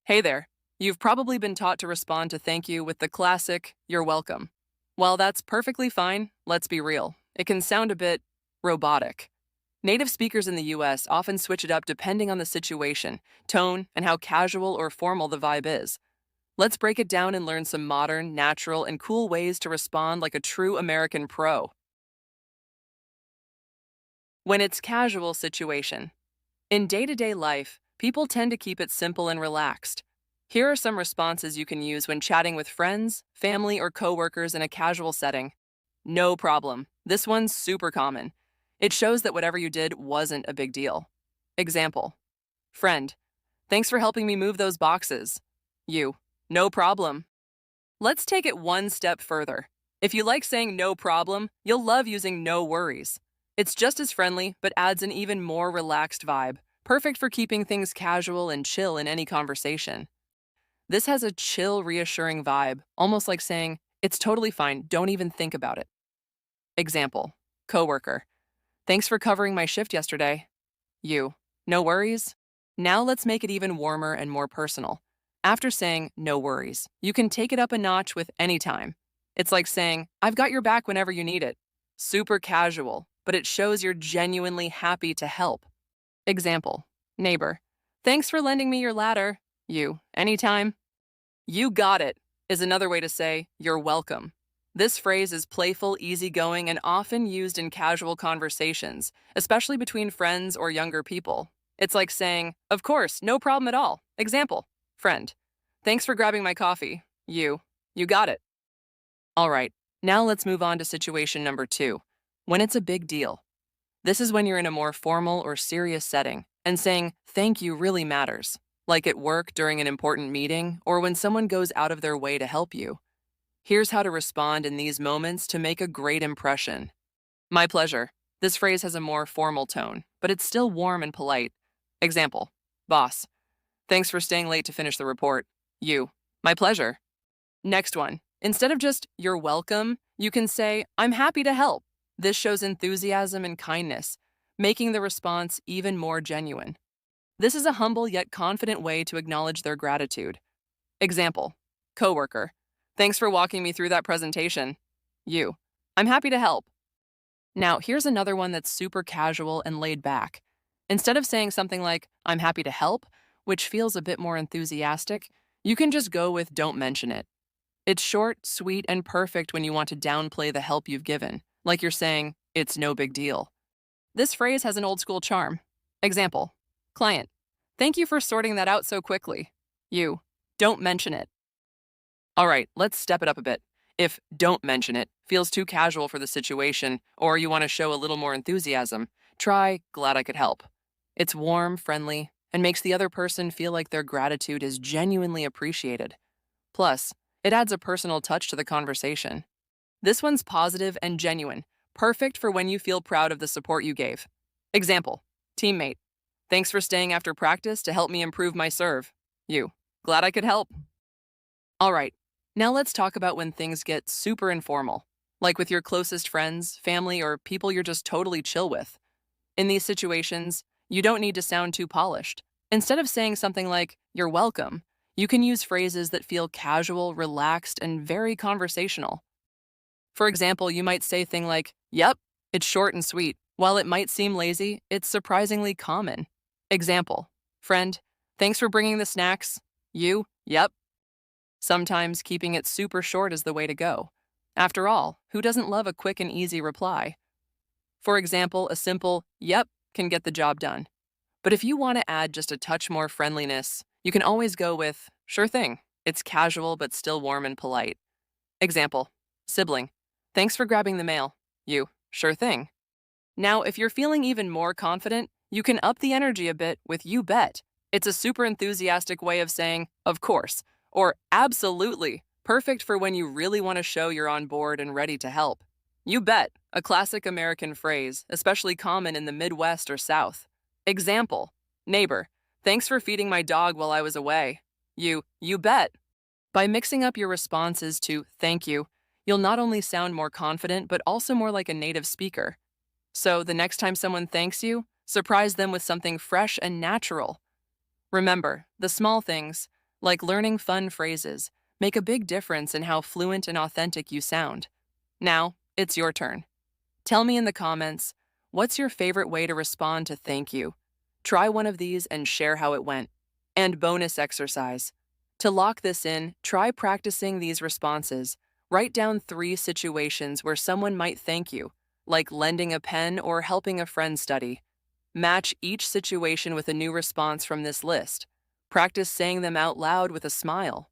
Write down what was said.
Hey there. You've probably been taught to respond to thank you with the classic, you're welcome. While that's perfectly fine, let's be real. It can sound a bit robotic. Native speakers in the US often switch it up depending on the situation, tone, and how casual or formal the vibe is. Let's break it down and learn some modern, natural, and cool ways to respond like a true American pro. When it's casual situation. In day-to-day life, people tend to keep it simple and relaxed. Here are some responses you can use when chatting with friends, family, or coworkers in a casual setting. No problem. This one's super common. It shows that whatever you did wasn't a big deal. Example. Friend, thanks for helping me move those boxes. You, no problem. Let's take it one step further. If you like saying no problem, you'll love using no worries. It's just as friendly, but adds an even more relaxed vibe, perfect for keeping things casual and chill in any conversation. This has a chill, reassuring vibe, almost like saying, it's totally fine, don't even think about it. Example, coworker, thanks for covering my shift yesterday. You, no worries. Now let's make it even warmer and more personal. After saying no worries, you can take it up a notch with any time. It's like saying, I've got your back whenever you need it. Super casual, but it shows you're genuinely happy to help. Example, neighbor, thanks for lending me your ladder. You, anytime. You got it is another way to say you're welcome. This phrase is playful, easygoing, and often used in casual conversations, especially between friends or younger people. It's like saying, of course, no problem at all. Example, friend, thanks for grabbing my coffee. You got it. All right, now let's move on to situation number 2, when it's a big deal. This is when you're in a more formal or serious setting, and saying thank you really matters, like at work during an important meeting or when someone goes out of their way to help you. Here's how to respond in these moments to make a great impression. My pleasure. This phrase has a more formal tone, but it's still warm and polite. Example, boss, thanks for staying late to finish the report. You, my pleasure. Next one. Instead of just, you're welcome, you can say, I'm happy to help. This shows enthusiasm and kindness, making the response even more genuine. This is a humble yet confident way to acknowledge their gratitude. Example, coworker, thanks for walking me through that presentation. You, I'm happy to help. Now, here's another one that's super casual and laid back. Instead of saying something like, I'm happy to help, which feels a bit more enthusiastic, you can just go with don't mention it. It's short, sweet, and perfect when you want to downplay the help you've given, like you're saying, it's no big deal. This phrase has an old school charm. Example, client, thank you for sorting that out so quickly. You, don't mention it. All right, let's step it up a bit. If don't mention it feels too casual for the situation, or you want to show a little more enthusiasm, try glad I could help. It's warm, friendly, and makes the other person feel like their gratitude is genuinely appreciated. Plus, it adds a personal touch to the conversation. This one's positive and genuine, perfect for when you feel proud of the support you gave. Example, teammate, thanks for staying after practice to help me improve my serve. You, glad I could help. All right, now let's talk about when things get super informal, like with your closest friends, family, or people you're just totally chill with. In these situations, you don't need to sound too polished. Instead of saying something like, you're welcome, you can use phrases that feel casual, relaxed, and very conversational. For example, you might say things like, yep, it's short and sweet. While it might seem lazy, it's surprisingly common. Example, friend, thanks for bringing the snacks. You, yep. Sometimes keeping it super short is the way to go. After all, who doesn't love a quick and easy reply? For example, a simple, yep, can get the job done. But if you want to add just a touch more friendliness, you can always go with, sure thing. It's casual but still warm and polite. Example, sibling, thanks for grabbing the mail. You, sure thing. Now, if you're feeling even more confident, you can up the energy a bit with you bet. It's a super enthusiastic way of saying, of course, or absolutely, perfect for when you really want to show you're on board and ready to help. You bet, a classic American phrase, especially common in the Midwest or South. Example, neighbor, thanks for feeding my dog while I was away. You bet. By mixing up your responses to thank you, you'll not only sound more confident, but also more like a native speaker. So the next time someone thanks you, surprise them with something fresh and natural. Remember, the small things, like learning fun phrases, make a big difference in how fluent and authentic you sound. Now, it's your turn. Tell me in the comments, what's your favorite way to respond to thank you? Try one of these and share how it went. And bonus exercise. To lock this in, try practicing these responses. Write down 3 situations where someone might thank you, like lending a pen or helping a friend study. Match each situation with a new response from this list. Practice saying them out loud with a smile.